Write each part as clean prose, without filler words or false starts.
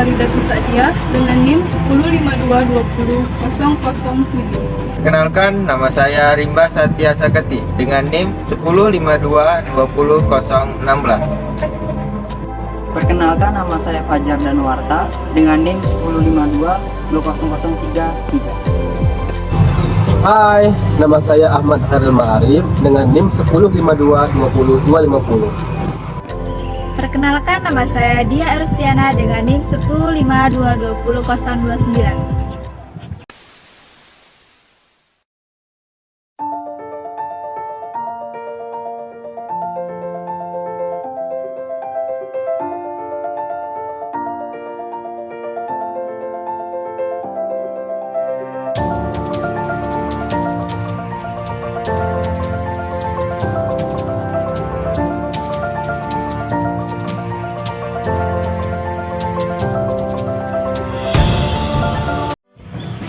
Farida Susadia dengan NIM 1052200007. Kenalkan, nama saya Rimba Satya Saketi dengan NIM 1052200016. Perkenalkan, nama saya Fajar Danuarta dengan NIM 10522003. Hai, nama saya Ahmad Khairil Ma'arif dengan NIM 10522050. Perkenalkan, nama saya Dia Erustiana dengan NIM 10522029.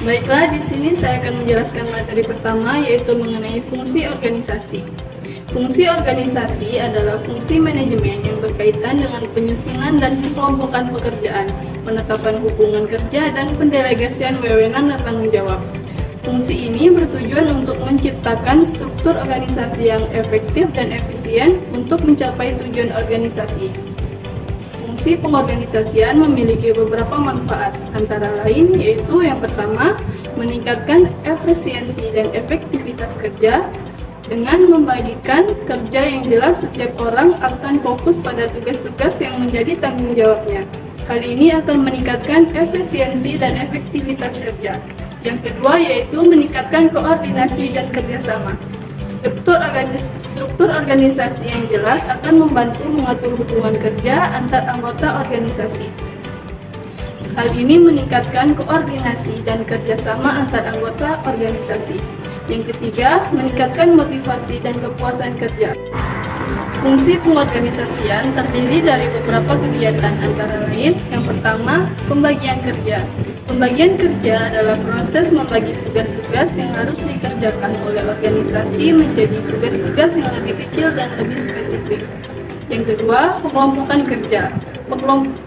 Baiklah, di sini saya akan menjelaskan materi pertama, yaitu mengenai fungsi organisasi. Fungsi organisasi adalah fungsi manajemen yang berkaitan dengan penyusunan dan pengelompokan pekerjaan, penetapan hubungan kerja, dan pendelegasian wewenang dan tanggung jawab. Fungsi ini bertujuan untuk menciptakan struktur organisasi yang efektif dan efisien untuk mencapai tujuan organisasi. Fungsi pengorganisasian memiliki beberapa manfaat, antara lain yaitu yang pertama, meningkatkan efisiensi dan efektivitas kerja dengan membagikan kerja yang jelas. Setiap orang akan fokus pada tugas-tugas yang menjadi tanggung jawabnya. Hal ini akan meningkatkan efisiensi dan efektivitas kerja. Yang kedua yaitu meningkatkan koordinasi dan kerjasama. Struktur organisasi yang jelas akan membantu mengatur hubungan kerja antar anggota organisasi. Hal ini meningkatkan koordinasi dan kerjasama antar anggota organisasi. Yang ketiga, meningkatkan motivasi dan kepuasan kerja. Fungsi pengorganisasian terdiri dari beberapa kegiatan, antara lain yang pertama, pembagian kerja. Pembagian kerja adalah proses membagi tugas-tugas yang harus dikerjakan oleh organisasi menjadi tugas-tugas yang lebih kecil dan lebih spesifik. Yang kedua, pengelompokan kerja.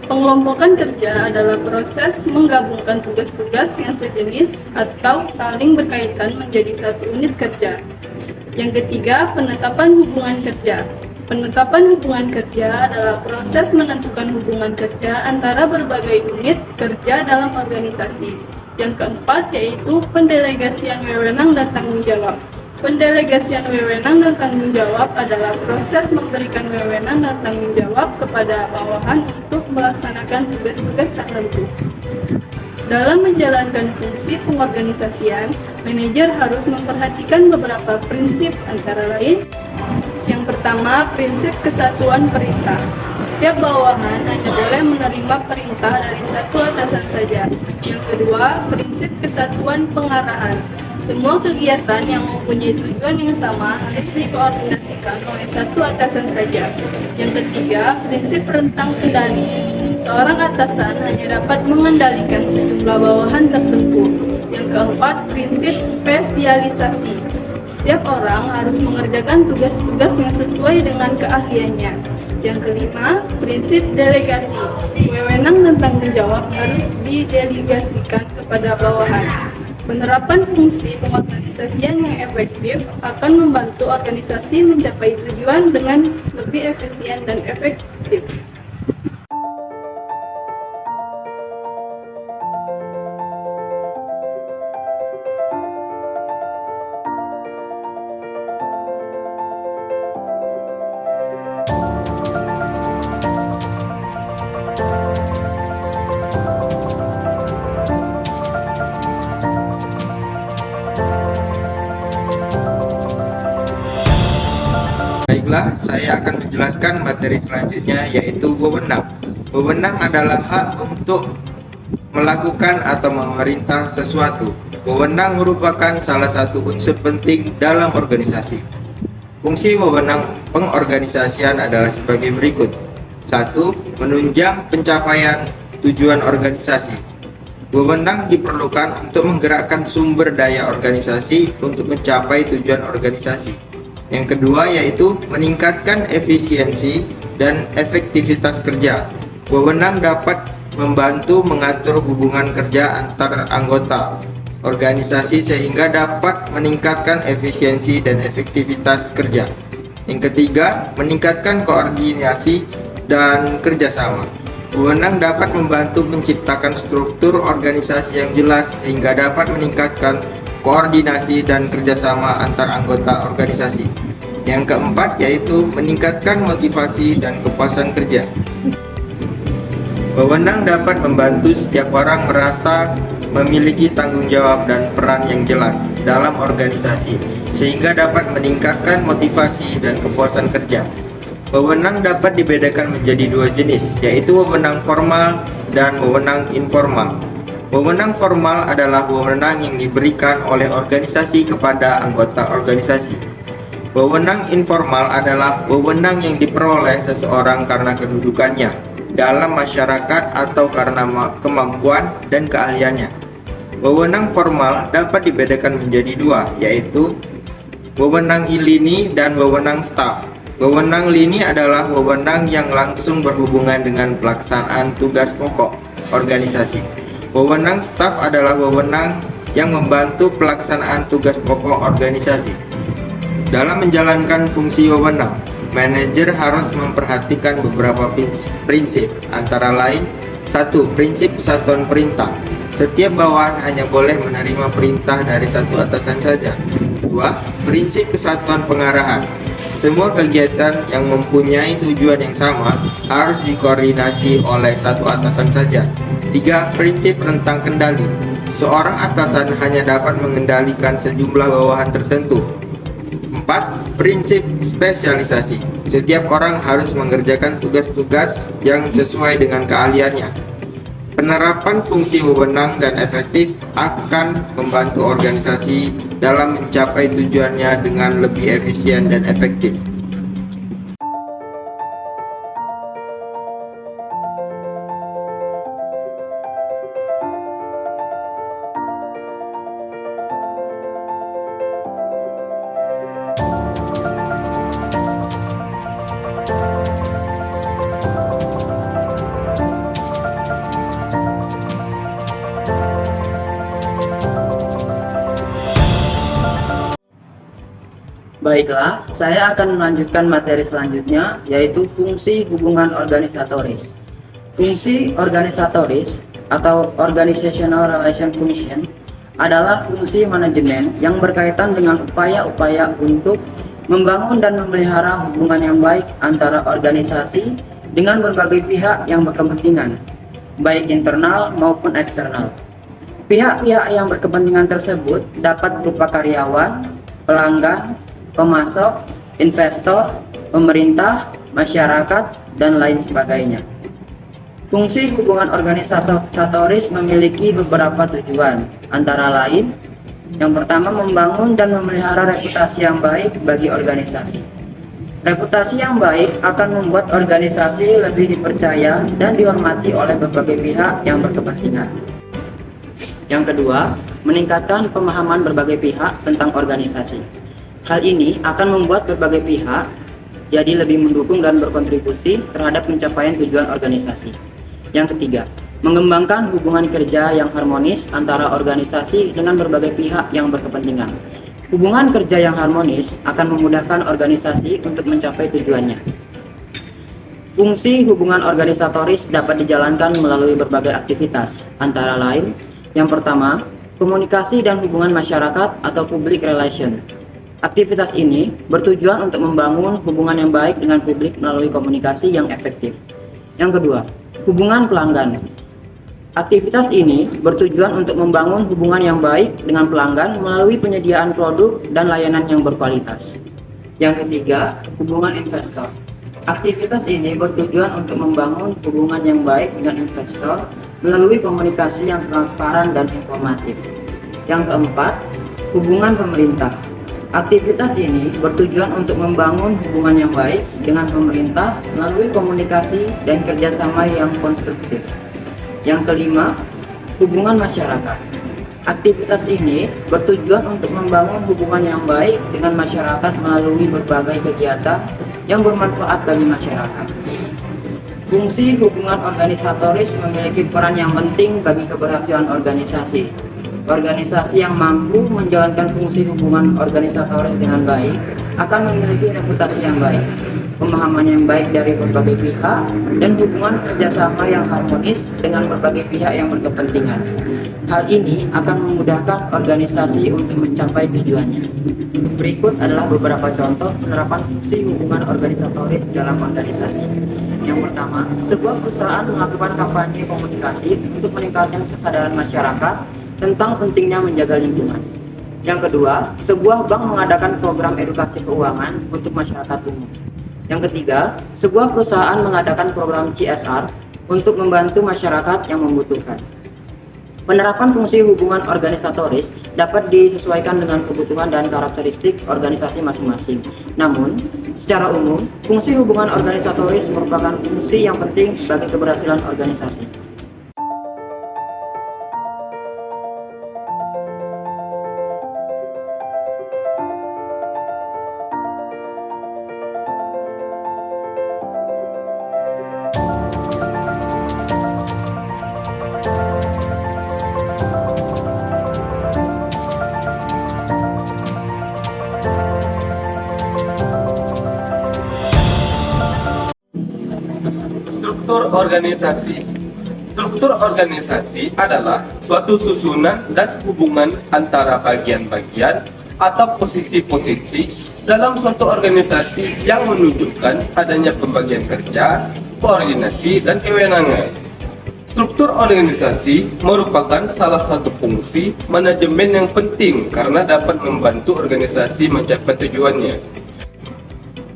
Pengelompokan kerja adalah proses menggabungkan tugas-tugas yang sejenis atau saling berkaitan menjadi satu unit kerja. Yang ketiga, penetapan hubungan kerja. Penetapan hubungan kerja adalah proses menentukan hubungan kerja antara berbagai unit kerja dalam organisasi. Yang keempat yaitu pendelegasian wewenang dan tanggung jawab. Pendelegasian wewenang dan tanggung jawab adalah proses memberikan wewenang dan tanggung jawab kepada bawahan untuk melaksanakan tugas-tugas tertentu. Dalam menjalankan fungsi pengorganisasian, manajer harus memperhatikan beberapa prinsip, antara lain yang pertama, prinsip kesatuan perintah. Setiap bawahan hanya boleh menerima perintah dari satu atasan saja. Yang kedua, prinsip kesatuan pengarahan. Semua kegiatan yang mempunyai tujuan yang sama harus dikoordinasikan oleh satu atasan saja. Yang ketiga, prinsip rentang kendali. Seorang atasan hanya dapat mengendalikan sejumlah bawahan tertentu. Yang keempat, prinsip spesialisasi. Setiap orang harus mengerjakan tugas-tugas yang sesuai dengan keahliannya. Yang kelima, prinsip delegasi. Wewenang dan tanggung jawab harus didelegasikan kepada bawahan. Penerapan fungsi pengorganisasian yang efektif akan membantu organisasi mencapai tujuan dengan lebih efisien dan efektif. Baiklah, saya akan menjelaskan materi selanjutnya, yaitu wewenang. Wewenang adalah hak untuk melakukan atau memerintah sesuatu. Wewenang merupakan salah satu unsur penting dalam organisasi. Fungsi wewenang pengorganisasian adalah sebagai berikut. 1. Menunjang pencapaian tujuan organisasi. Wewenang diperlukan untuk menggerakkan sumber daya organisasi untuk mencapai tujuan organisasi. Yang kedua yaitu meningkatkan efisiensi dan efektivitas kerja. Wewenang dapat membantu mengatur hubungan kerja antar anggota organisasi sehingga dapat meningkatkan efisiensi dan efektivitas kerja. Yang ketiga, meningkatkan koordinasi dan kerjasama. Wewenang dapat membantu menciptakan struktur organisasi yang jelas sehingga dapat meningkatkan koordinasi dan kerjasama antar anggota organisasi. Yang keempat yaitu meningkatkan motivasi dan kepuasan kerja. Wewenang dapat membantu setiap orang merasa memiliki tanggung jawab dan peran yang jelas dalam organisasi, sehingga dapat meningkatkan motivasi dan kepuasan kerja. Wewenang dapat dibedakan menjadi dua jenis, yaitu wewenang formal dan wewenang informal. Wewenang formal adalah wewenang yang diberikan oleh organisasi kepada anggota organisasi. Wewenang informal adalah wewenang yang diperoleh seseorang karena kedudukannya dalam masyarakat atau karena kemampuan dan keahliannya. Wewenang formal dapat dibedakan menjadi dua, yaitu wewenang lini dan wewenang staf. Wewenang lini adalah wewenang yang langsung berhubungan dengan pelaksanaan tugas pokok organisasi. Wewenang staf adalah wewenang yang membantu pelaksanaan tugas pokok organisasi. Dalam menjalankan fungsi wewenang, manajer harus memperhatikan beberapa prinsip, antara lain: 1. Prinsip kesatuan perintah. Setiap bawahan hanya boleh menerima perintah dari satu atasan saja. 2. Prinsip kesatuan pengarahan. Semua kegiatan yang mempunyai tujuan yang sama harus dikoordinasi oleh satu atasan saja. 3. Prinsip rentang kendali. Seorang atasan hanya dapat mengendalikan sejumlah bawahan tertentu. 4. Prinsip spesialisasi. Setiap orang harus mengerjakan tugas-tugas yang sesuai dengan keahliannya. Penerapan fungsi wewenang dan efektif akan membantu organisasi dalam mencapai tujuannya dengan lebih efisien dan efektif. Baiklah, saya akan melanjutkan materi selanjutnya, yaitu fungsi hubungan organisatoris. Fungsi organisatoris atau Organizational Relation Function adalah fungsi manajemen yang berkaitan dengan upaya-upaya untuk membangun dan memelihara hubungan yang baik antara organisasi dengan berbagai pihak yang berkepentingan, baik internal maupun eksternal. Pihak-pihak yang berkepentingan tersebut dapat berupa karyawan, pelanggan, pemasok, investor, pemerintah, masyarakat, dan lain sebagainya. Fungsi hubungan organisatoris memiliki beberapa tujuan, antara lain: yang pertama, membangun dan memelihara reputasi yang baik bagi organisasi. Reputasi yang baik akan membuat organisasi lebih dipercaya dan dihormati oleh berbagai pihak yang berkepentingan. Yang kedua, meningkatkan pemahaman berbagai pihak tentang organisasi. Hal ini akan membuat berbagai pihak jadi lebih mendukung dan berkontribusi terhadap pencapaian tujuan organisasi. Yang ketiga, mengembangkan hubungan kerja yang harmonis antara organisasi dengan berbagai pihak yang berkepentingan. Hubungan kerja yang harmonis akan memudahkan organisasi untuk mencapai tujuannya. Fungsi hubungan organisatoris dapat dijalankan melalui berbagai aktivitas, antara lain: yang pertama, komunikasi dan hubungan masyarakat atau public relation. Aktivitas ini bertujuan untuk membangun hubungan yang baik dengan publik melalui komunikasi yang efektif. Yang kedua, hubungan pelanggan. Aktivitas ini bertujuan untuk membangun hubungan yang baik dengan pelanggan melalui penyediaan produk dan layanan yang berkualitas. Yang ketiga, hubungan investor. Aktivitas ini bertujuan untuk membangun hubungan yang baik dengan investor melalui komunikasi yang transparan dan informatif. Yang keempat, hubungan pemerintah. Aktivitas ini bertujuan untuk membangun hubungan yang baik dengan pemerintah melalui komunikasi dan kerjasama yang konstruktif. Yang kelima, hubungan masyarakat. Aktivitas ini bertujuan untuk membangun hubungan yang baik dengan masyarakat melalui berbagai kegiatan yang bermanfaat bagi masyarakat. Fungsi hubungan organisatoris memiliki peran yang penting bagi keberhasilan organisasi. Organisasi yang mampu menjalankan fungsi hubungan organisatoris dengan baik akan memiliki reputasi yang baik, pemahaman yang baik dari berbagai pihak, dan hubungan kerjasama yang harmonis dengan berbagai pihak yang berkepentingan. Hal ini akan memudahkan organisasi untuk mencapai tujuannya. Berikut adalah beberapa contoh penerapan fungsi hubungan organisatoris dalam organisasi. Yang pertama, sebuah perusahaan melakukan kampanye komunikasi untuk meningkatkan kesadaran masyarakat tentang pentingnya menjaga lingkungan. Yang kedua, sebuah bank mengadakan program edukasi keuangan untuk masyarakat umum. Yang ketiga, sebuah perusahaan mengadakan program CSR untuk membantu masyarakat yang membutuhkan. Penerapan fungsi hubungan organisatoris dapat disesuaikan dengan kebutuhan dan karakteristik organisasi masing-masing. Namun, secara umum, fungsi hubungan organisatoris merupakan fungsi yang penting bagi keberhasilan organisasi. Struktur organisasi. Struktur organisasi adalah suatu susunan dan hubungan antara bagian-bagian atau posisi-posisi dalam suatu organisasi yang menunjukkan adanya pembagian kerja, koordinasi, dan kewenangan. Struktur organisasi merupakan salah satu fungsi manajemen yang penting karena dapat membantu organisasi mencapai tujuannya.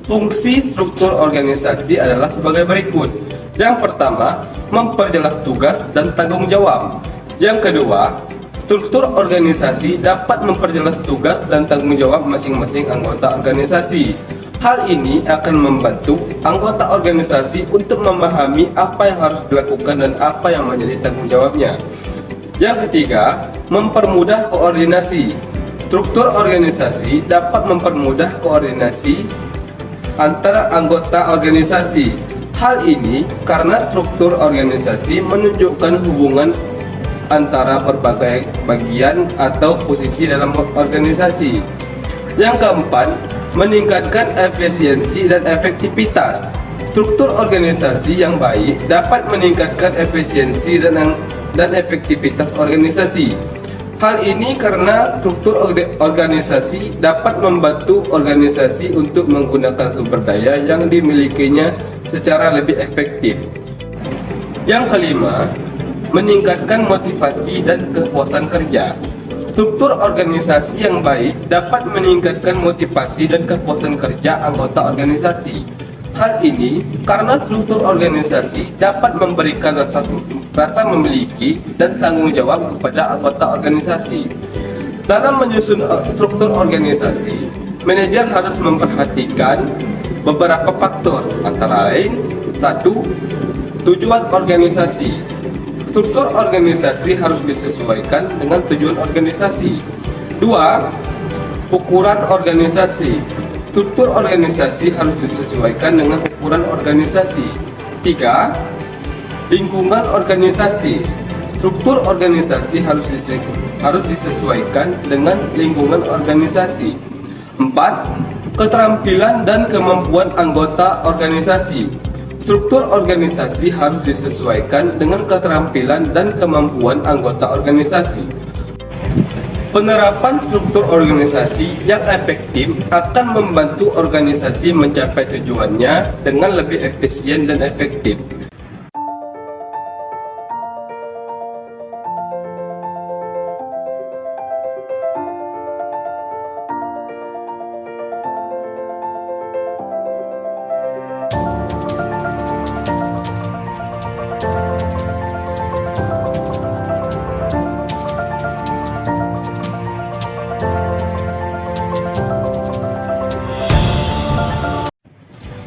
Fungsi struktur organisasi adalah sebagai berikut. Yang pertama, memperjelas tugas dan tanggung jawab. Yang kedua, struktur organisasi dapat memperjelas tugas dan tanggung jawab masing-masing anggota organisasi. Hal ini akan membantu anggota organisasi untuk memahami apa yang harus dilakukan dan apa yang menjadi tanggung jawabnya. Yang ketiga, mempermudah koordinasi. Struktur organisasi dapat mempermudah koordinasi antara anggota organisasi. Hal ini karena struktur organisasi menunjukkan hubungan antara berbagai bagian atau posisi dalam organisasi. Yang keempat, meningkatkan efisiensi dan efektivitas. Struktur organisasi yang baik dapat meningkatkan efisiensi dan efektivitas organisasi. Hal ini karena struktur organisasi dapat membantu organisasi untuk menggunakan sumber daya yang dimilikinya secara lebih efektif. Yang kelima, meningkatkan motivasi dan kepuasan kerja. Struktur organisasi yang baik dapat meningkatkan motivasi dan kepuasan kerja anggota organisasi. Hal ini karena struktur organisasi dapat memberikan rasa memiliki dan tanggung jawab kepada anggota organisasi. Dalam menyusun struktur organisasi, manajer harus memperhatikan beberapa faktor, antara lain: 1. Tujuan organisasi. Struktur organisasi harus disesuaikan dengan tujuan organisasi. 2. Ukuran organisasi. Struktur organisasi harus disesuaikan dengan ukuran organisasi. 3. Lingkungan organisasi. Struktur organisasi harus disesuaikan dengan lingkungan organisasi. 4. Keterampilan dan kemampuan anggota organisasi. Struktur organisasi harus disesuaikan dengan keterampilan dan kemampuan anggota organisasi. Penerapan struktur organisasi yang efektif akan membantu organisasi mencapai tujuannya dengan lebih efisien dan efektif.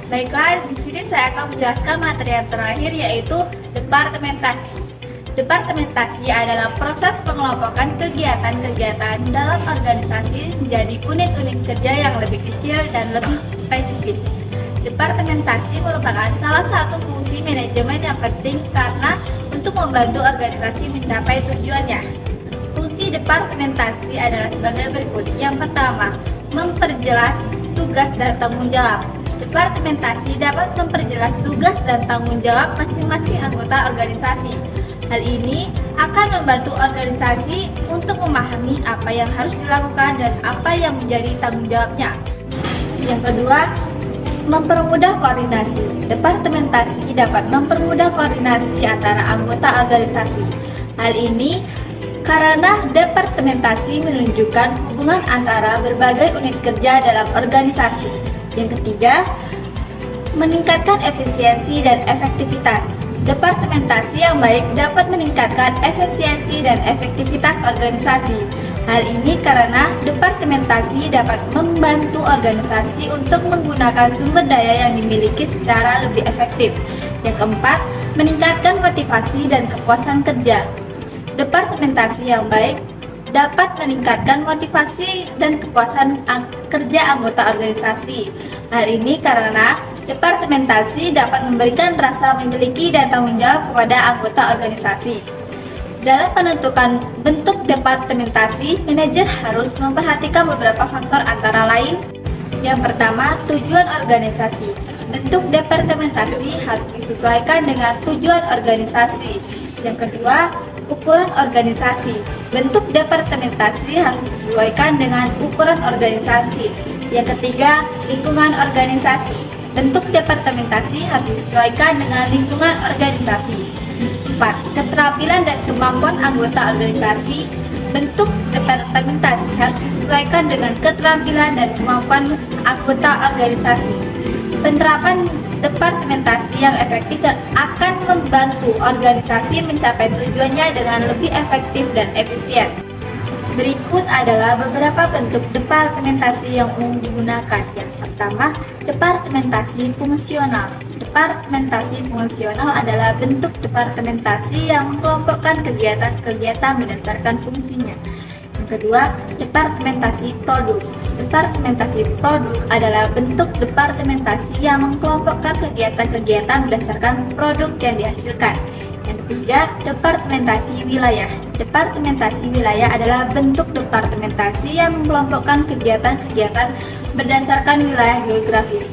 Baiklah, di sini saya akan menjelaskan materi yang terakhir, yaitu departementasi. Departementasi adalah proses pengelompokan kegiatan-kegiatan dalam organisasi menjadi unit-unit kerja yang lebih kecil dan lebih spesifik. Departementasi merupakan salah satu fungsi manajemen yang penting karena untuk membantu organisasi mencapai tujuannya. Fungsi departementasi adalah sebagai berikut. Yang pertama, memperjelas tugas dan tanggung jawab. Departementasi dapat memperjelas tugas dan tanggung jawab masing-masing anggota organisasi. Hal ini akan membantu organisasi untuk memahami apa yang harus dilakukan dan apa yang menjadi tanggung jawabnya. Yang kedua, mempermudah koordinasi. Departementasi dapat mempermudah koordinasi antara anggota organisasi. Hal ini karena departementasi menunjukkan hubungan antara berbagai unit kerja dalam organisasi. Yang ketiga, meningkatkan efisiensi dan efektivitas. Departementasi yang baik dapat meningkatkan efisiensi dan efektivitas organisasi. Hal ini karena departementasi dapat membantu organisasi untuk menggunakan sumber daya yang dimiliki secara lebih efektif. Yang keempat, meningkatkan motivasi dan kepuasan kerja. Departementasi yang baik dapat meningkatkan motivasi dan kepuasan kerja anggota organisasi. Hal ini karena departementasi dapat memberikan rasa memiliki dan tanggung jawab kepada anggota organisasi. Dalam menentukan bentuk departementasi, manajer harus memperhatikan beberapa faktor antara lain. Yang pertama, tujuan organisasi. Bentuk departementasi harus disesuaikan dengan tujuan organisasi. Yang kedua, ukuran organisasi. Bentuk departementasi harus disesuaikan dengan ukuran organisasi. Yang ketiga, lingkungan organisasi. Bentuk departementasi harus disesuaikan dengan lingkungan organisasi. 4. Keterampilan dan kemampuan anggota organisasi. Bentuk departementasi harus disesuaikan dengan keterampilan dan kemampuan anggota organisasi. Penerapan departementasi yang efektif akan membantu organisasi mencapai tujuannya dengan lebih efektif dan efisien. Berikut adalah beberapa bentuk departementasi yang umum digunakan. Yang pertama, departementasi fungsional. Departementasi fungsional adalah bentuk departementasi yang mengelompokkan kegiatan-kegiatan berdasarkan fungsinya. Yang kedua, departementasi produk. Departementasi produk adalah bentuk departementasi yang mengelompokkan kegiatan-kegiatan berdasarkan produk yang dihasilkan. Yang ketiga, departementasi wilayah. Departementasi wilayah adalah bentuk departementasi yang mengelompokkan kegiatan-kegiatan berdasarkan wilayah geografis.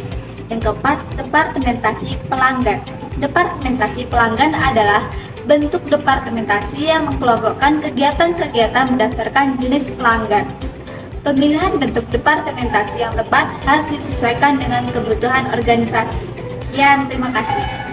Yang keempat, departementasi pelanggan. Departementasi pelanggan adalah bentuk departementasi yang mengelompokkan kegiatan-kegiatan berdasarkan jenis pelanggan. Pemilihan bentuk departementasi yang tepat harus disesuaikan dengan kebutuhan organisasi. Sekian, terima kasih.